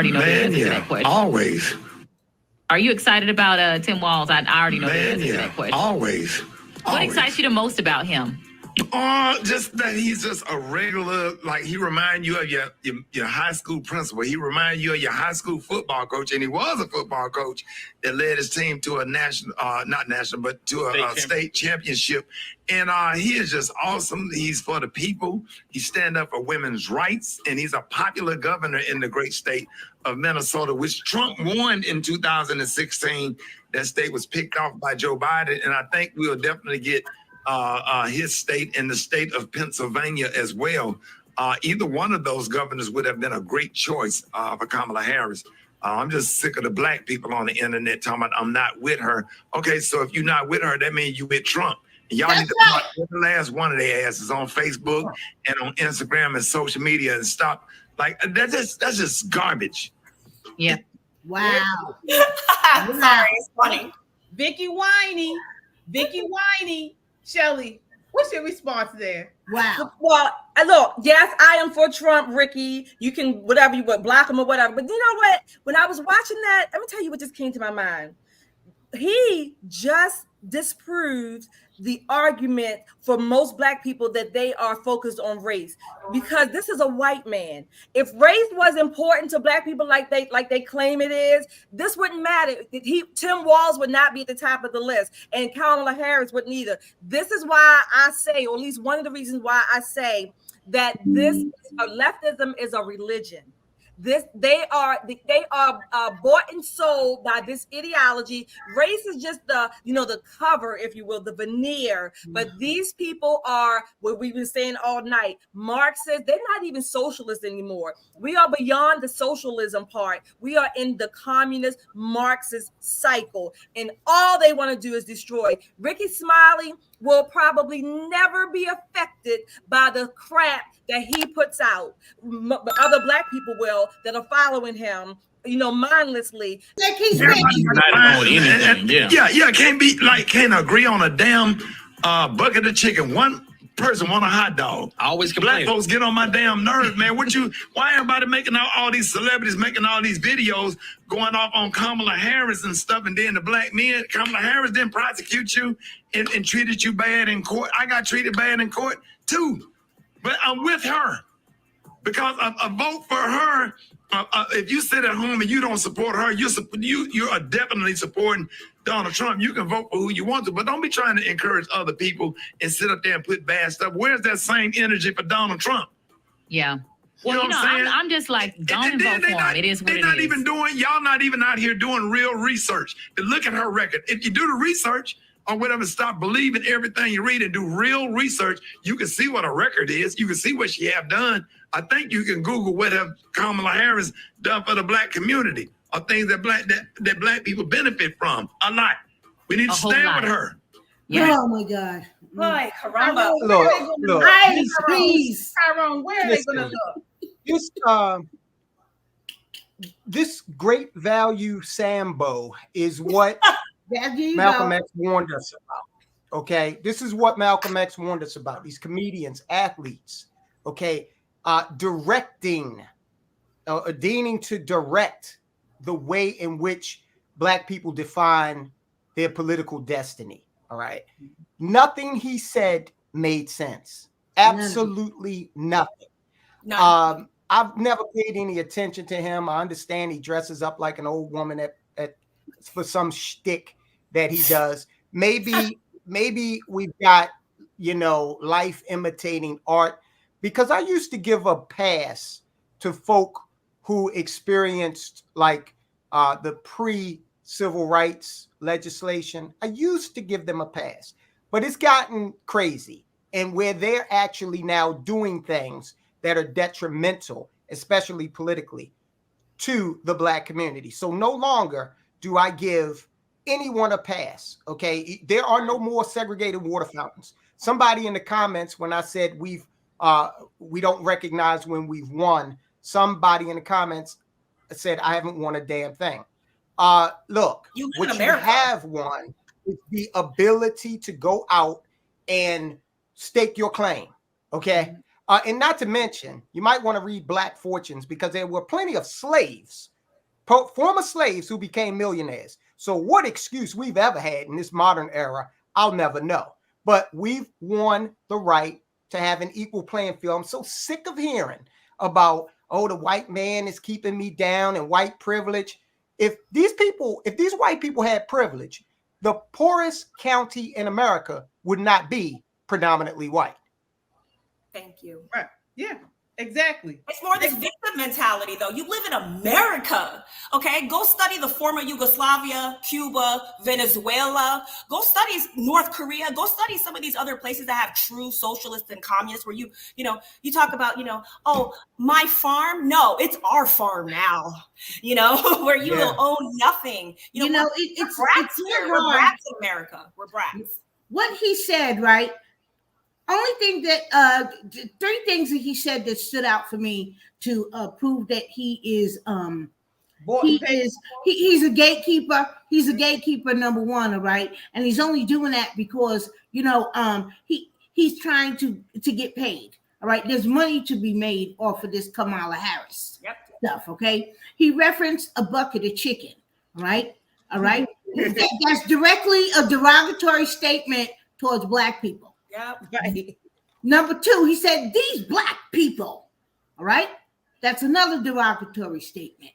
already know the answer to that question. Always. Are you excited about Tim Walz? I already know the answer to that question. Always. What excites you the most about him? Just that he's just a regular, like he reminds you of your high school principal. He reminds you of your high school football coach, and he was a football coach that led his team to a national, not national, but to a state championship. And he is just awesome. He's for the people. He stand up for women's rights, and he's a popular governor in the great state of Minnesota, which Trump won in 2016. That state was picked off by Joe Biden, and I think we'll definitely get his state and the state of Pennsylvania as well. Either one of those governors would have been a great choice for Kamala Harris. I'm just sick of the black people on the internet talking about I'm not with her. Okay, so if you're not with her, that means you with Trump. And y'all need to block every last one of their asses on Facebook and on Instagram and social media and stop. Like that's just garbage. Yeah. Wow. I'm sorry, it's funny. Vicky Whiny. Shelly, what's your response there? Wow. Well, look, yes, I am for Trump, Ricky. You can, whatever you want, block him or whatever. But you know what? When I was watching that, let me tell you what just came to my mind. He just disproved the argument for most black people that they are focused on race, because this is a white man. If race was important to black people like they claim it is, this wouldn't matter. Tim Walz would not be at the top of the list, and Kamala Harris wouldn't either. This is why I say, or at least one of the reasons why I say that leftism is a religion. They are bought and sold by this ideology. Race is just the cover, if you will, the veneer. But these people are what we've been saying all night, Marxists. They're not even socialists anymore. We are beyond the socialism part. We are in the communist Marxist cycle, and all they want to do is destroy. Rickey Smiley will probably never be affected by the crap that he puts out. Other black people will, that are following him, mindlessly. Like he's can't agree on a damn bucket of chicken. One person want a hot dog. I always complain. Black folks get on my damn nerves, man. Why everybody making all these celebrities making all these videos going off on Kamala Harris and stuff, and then the black men, Kamala Harris didn't prosecute you and treated you bad in court. I got treated bad in court too, but I'm with her because a vote for her. If you sit at home and you don't support her, you are definitely supporting Donald Trump. You can vote for who you want to, but don't be trying to encourage other people and sit up there and put bad stuff. Where's that same energy for Donald Trump? Yeah. Well, you know what I'm saying? I'm just like, don't vote for him. It is what it is. Y'all not even out here doing real research to look at her record. If you do the research or whatever, stop believing everything you read and do real research, you can see what a record is. You can see what she have done. I think you can Google what have Kamala Harris done for the black community, or things that black people benefit from a lot. We need to stand with her. Yeah. Oh my God. Hi, caramba. Look. Please. Tyrone, where are they going to look? This great value Sambo is what Malcolm X warned us about. Okay, this is what Malcolm X warned us about. These comedians, athletes, okay, deigning to direct the way in which black people define their political destiny. All right, nothing he said made sense. Absolutely nothing. I've never paid any attention to him. I understand he dresses up like an old woman for some shtick that he does. Maybe we've got, life imitating art, because I used to give a pass to folk who experienced like the pre-civil rights legislation. I used to give them a pass, but it's gotten crazy, and where they're actually now doing things that are detrimental, especially politically, to the black community. So no longer do I give anyone a pass, okay? There are no more segregated water fountains. Somebody in the comments, when I said we don't recognize when we've won, somebody in the comments said I haven't won a damn thing. Look, what you have won is the ability to go out and stake your claim, okay? And not to mention, you might want to read Black Fortunes, because there were plenty of slaves former slaves who became millionaires. So what excuse we've ever had in this modern era, I'll never know. But we've won the right to have an equal playing field. I'm so sick of hearing about, oh, the white man is keeping me down and white privilege. If these white people had privilege, the poorest county in America would not be predominantly white. Thank you. Right. Yeah, exactly. It's more this victim mentality, though. You live in America, okay? Go study the former Yugoslavia, Cuba, Venezuela. Go study North Korea. Go study some of these other places that have true socialists and communists where you talk about, oh, my farm. No, it's our farm now, where you will own nothing. It's brats here. We're brats in America. We're brats. What he said, right? Only thing that three things that he said that stood out for me to prove that he's a gatekeeper. He's a gatekeeper, number one, all right, and he's only doing that because he's trying to get paid. All right, there's money to be made off of this Kamala Harris stuff. Okay, he referenced a bucket of chicken. Right, all right. That's directly a derogatory statement towards Black people. Yeah. Right. Number two, he said, these Black people. All right. That's another derogatory statement.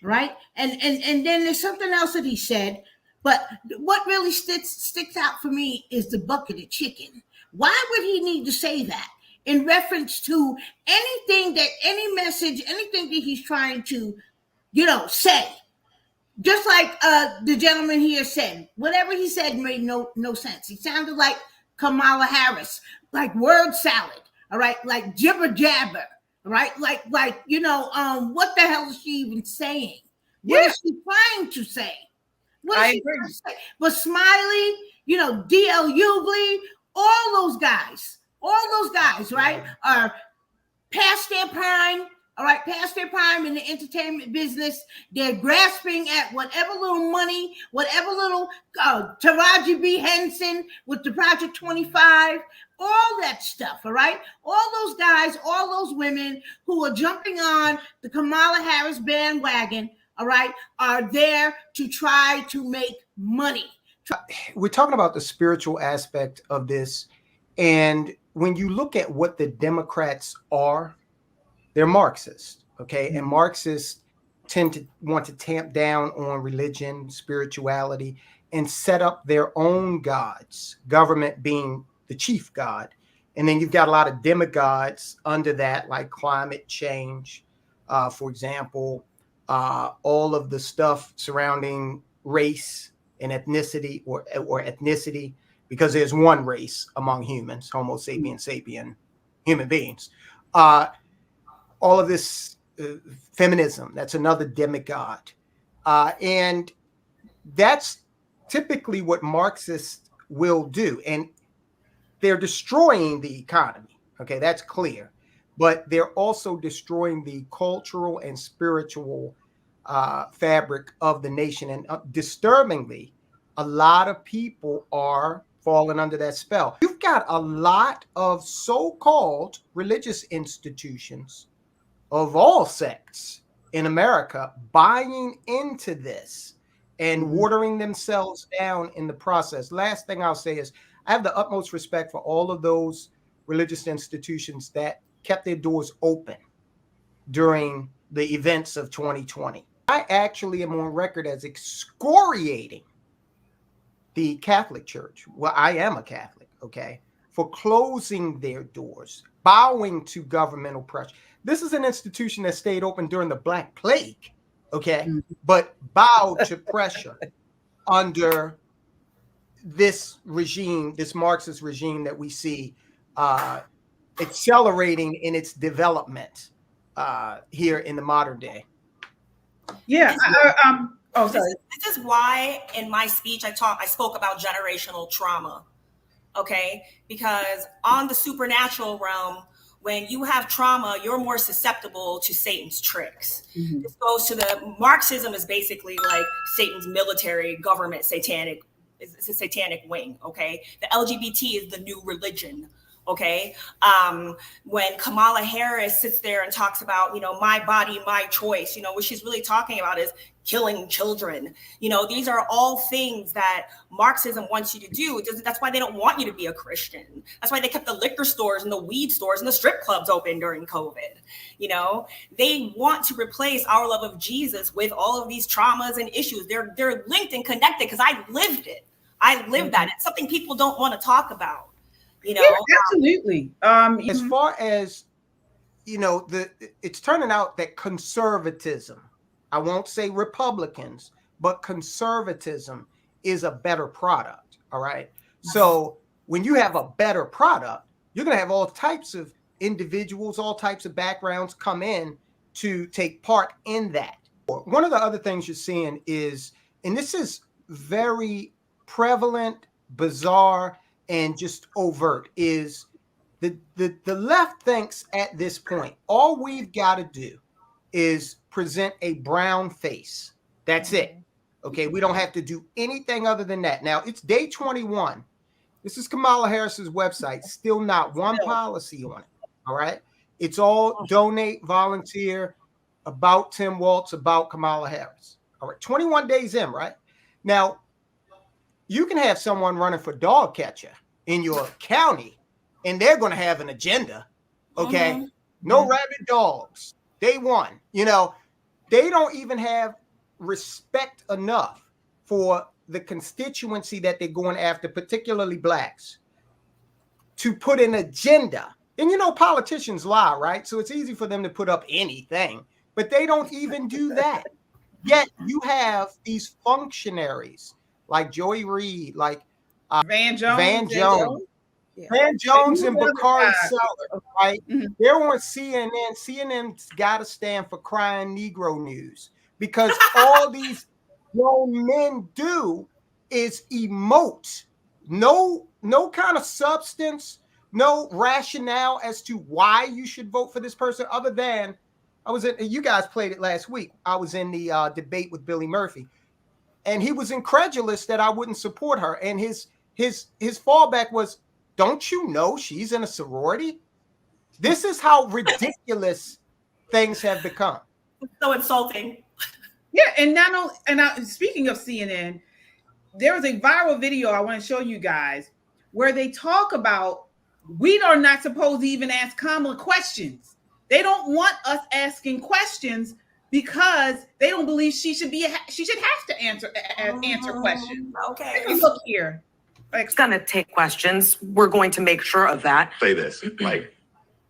Right. And then there's something else that he said. But what really sticks out for me is the bucket of chicken. Why would he need to say that in reference to anything any message, anything that he's trying to, say? Just like the gentleman here said, whatever he said made no sense. He sounded like Kamala Harris, like word salad, all right, like jibber jabber, all right, like what the hell is she even saying? What is she trying to say? What is she trying to say? But Smiley, D.L. Hughley, all those guys, right, are past their prime. All right, past their prime in the entertainment business. They're grasping at whatever little money, whatever little Taraji B. Henson with the Project 25, all that stuff, all right? All those guys, all those women who are jumping on the Kamala Harris bandwagon, all right, are there to try to make money. We're talking about the spiritual aspect of this. And when you look at what the Democrats are, they're Marxists, okay? And Marxists tend to want to tamp down on religion, spirituality, and set up their own gods, government being the chief god. And then you've got a lot of demigods under that, like climate change, for example, all of the stuff surrounding race and ethnicity or ethnicity, because there's one race among humans, Homo sapiens sapien, human beings. All of this feminism, that's another demigod. And that's typically what Marxists will do. And they're destroying the economy. Okay, that's clear. But they're also destroying the cultural and spiritual fabric of the nation. And disturbingly, a lot of people are falling under that spell. You've got a lot of so-called religious institutions of all sects in America buying into this and watering themselves down in the process. Last thing I'll say is I have the utmost respect for all of those religious institutions that kept their doors open during the events of 2020. I actually am on record as excoriating the Catholic Church. Well, I am a Catholic, okay, for closing their doors, bowing to governmental pressure. This is an institution that stayed open during the Black Plague, okay, but bowed to pressure under this regime, this Marxist regime that we see accelerating in its development here in the modern day. Yeah. Sorry. This is why in my speech I spoke about generational trauma. Okay, because on the supernatural realm, when you have trauma, you're more susceptible to Satan's tricks. This goes to the Marxism is basically like Satan's military government satanic. It's a satanic wing. Okay, the LGBT is the new religion. Okay. When Kamala Harris sits there and talks about, my body, my choice, what she's really talking about is killing children. These are all things that Marxism wants you to do. That's why they don't want you to be a Christian. That's why they kept the liquor stores and the weed stores and the strip clubs open during COVID. They want to replace our love of Jesus with all of these traumas and issues. They're linked and connected because I lived it. I lived that. It's something people don't want to talk about. Yeah, absolutely. As far as it's turning out that conservatism, I won't say Republicans, but conservatism is a better product. All right. So when you have a better product, you're going to have all types of individuals, all types of backgrounds come in to take part in that. One of the other things you're seeing is, and this is very prevalent, bizarre, and just overt, is the left thinks at this point, all we've got to do is present a brown face. That's it. Okay, we don't have to do anything other than that. Now, it's day 21. This is Kamala Harris's website. Still not one policy on it. All right. It's all donate, volunteer, about Tim Walz, about Kamala Harris. All right. 21 days in, right? Now, you can have someone running for dog catcher in your county, and they're going to have an agenda. Okay. No rabid dogs. Day one. They don't even have respect enough for the constituency that they're going after, particularly blacks, to put an agenda. And politicians lie, right? So it's easy for them to put up anything, but they don't even do that. Yet you have these functionaries like Joy Reid, like Van Jones, Van Jones and Bakari Seller, right? They're on CNN. CNN's got to stand for crying Negro news, because all these grown men do is emote. No kind of substance, no rationale as to why you should vote for this person, other than you guys played it last week. I was in the debate with Billy Murphy, and he was incredulous that I wouldn't support her. And his fallback was, don't you know she's in a sorority? This is how ridiculous things have become. So insulting. Yeah, and speaking of CNN, there was a viral video I want to show you guys where they talk about we are not supposed to even ask Kamala questions. They don't want us asking questions because they don't believe she should have to answer questions. Okay. Look here. It's going to take questions. We're going to make sure of that. Say this,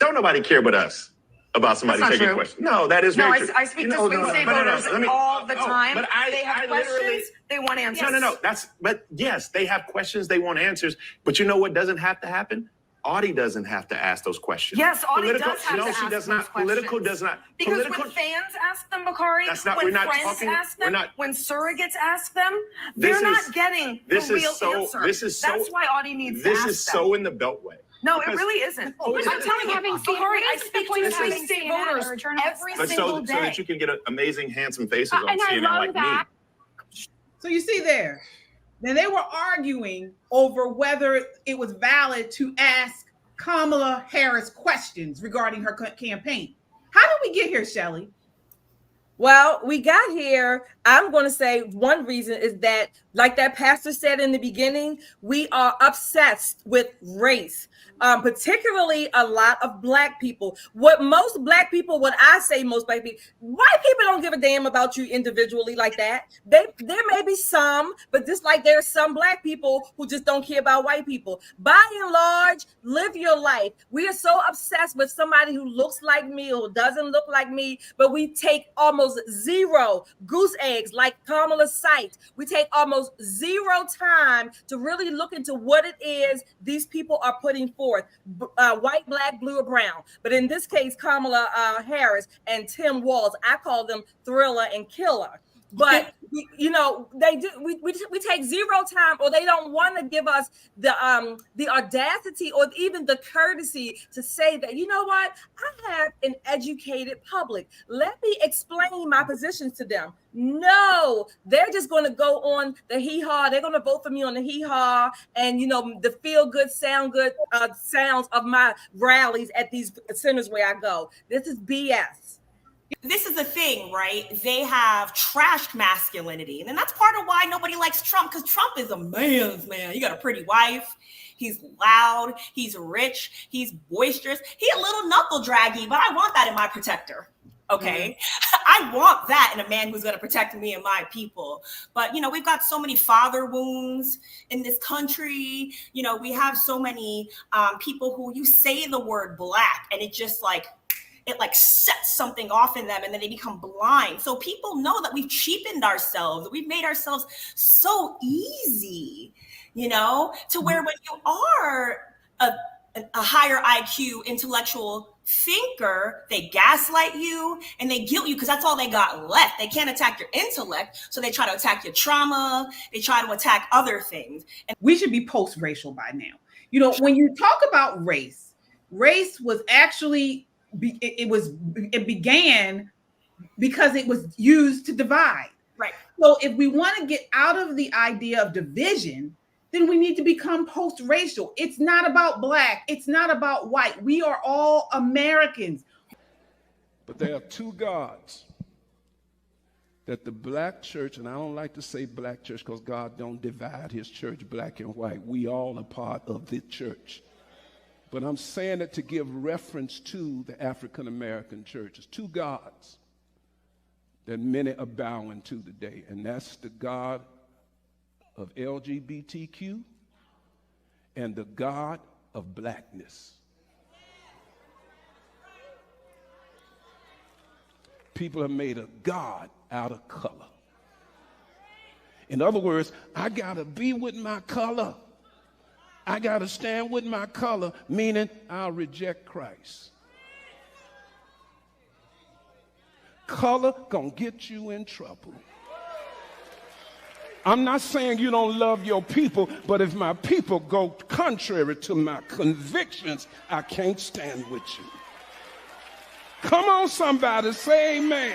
don't nobody care but us about somebody That's not taking true. questions. No, that is very true. I speak to swing state voters all the time. But they have questions. They want answers. No. But yes, they have questions. They want answers. But you know what doesn't have to happen? Audie doesn't have to ask those questions. Yes, Audie does have to No, ask she does those not. questions. Political does not. Because when fans ask them, Bakari, when friends ask them, when surrogates ask them, they're not getting the real answer. That's why Audie needs to ask them. This is so in the Beltway. No, it really isn't. I'm telling you, Bakari, I speak to swing state voters every single day. So that you can get amazing, handsome faces on and CNN I love that. me. So you see there. Then they were arguing over whether it was valid to ask Kamala Harris questions regarding her campaign. How did we get here, Shelley? Well, we got here. I'm going to say one reason is that, like that pastor said in the beginning, we are obsessed with race, particularly a lot of black people. What I say most black people, white people don't give a damn about you individually like that. There may be some, but just like there's some black people who just don't care about white people. By and large, live your life. We are so obsessed with somebody who looks like me or doesn't look like me, but we take almost zero goose eggs like Kamala's site. We take almost zero time to really look into what it is these people are putting forth, white, black, blue, or brown. But in this case, Kamala Harris and Tim Walz, I call them Thriller and Killer. But you know, they do. We take zero time, or they don't want to give us the audacity or even the courtesy to say that, you know what, I have an educated public. Let me explain my positions to them. No, they're just going to go on the hee-haw. They're going to vote for me on the hee-haw and, you know, the feel-good, sound-good sounds of my rallies at these centers where I go. This is BS. This is the thing, right? They have trashed masculinity. And that's part of why nobody likes Trump, because Trump is a man's man. You got a pretty wife. He's loud. He's rich. He's boisterous. He a little knuckle draggy, but I want that in my protector. Okay. I want that in a man who's going to protect me and my people. But, you know, we've got so many father wounds in this country. You know, we have so many people who you say the word black and it just like sets something off in them and then they become blind. So people know that we've cheapened ourselves. We've made ourselves so easy, you know, to where when you are a higher IQ intellectual thinker, they gaslight you and they guilt you because that's all they got left. They can't attack your intellect, so they try to attack your trauma. They try to attack other things. And we should be post-racial by now. You know, when you talk about race was actually it began because it was used to divide. Right. So if we want to get out of the idea of division, then we need to become post-racial. It's not about black. It's not about white. We are all Americans. But there are two gods that the black church, and I don't like to say black church because God don't divide his church black and white. We all are part of the church. But I'm saying it to give reference to the African-American churches. Two gods that many are bowing to today, and that's the God of LGBTQ and the God of blackness. People have made a God out of color. In other words, I gotta be with my color. I got to stand with my color, meaning I'll reject Christ. Color gonna get you in trouble. I'm not saying you don't love your people, but if my people go contrary to my convictions, I can't stand with you. Come on, somebody, say amen.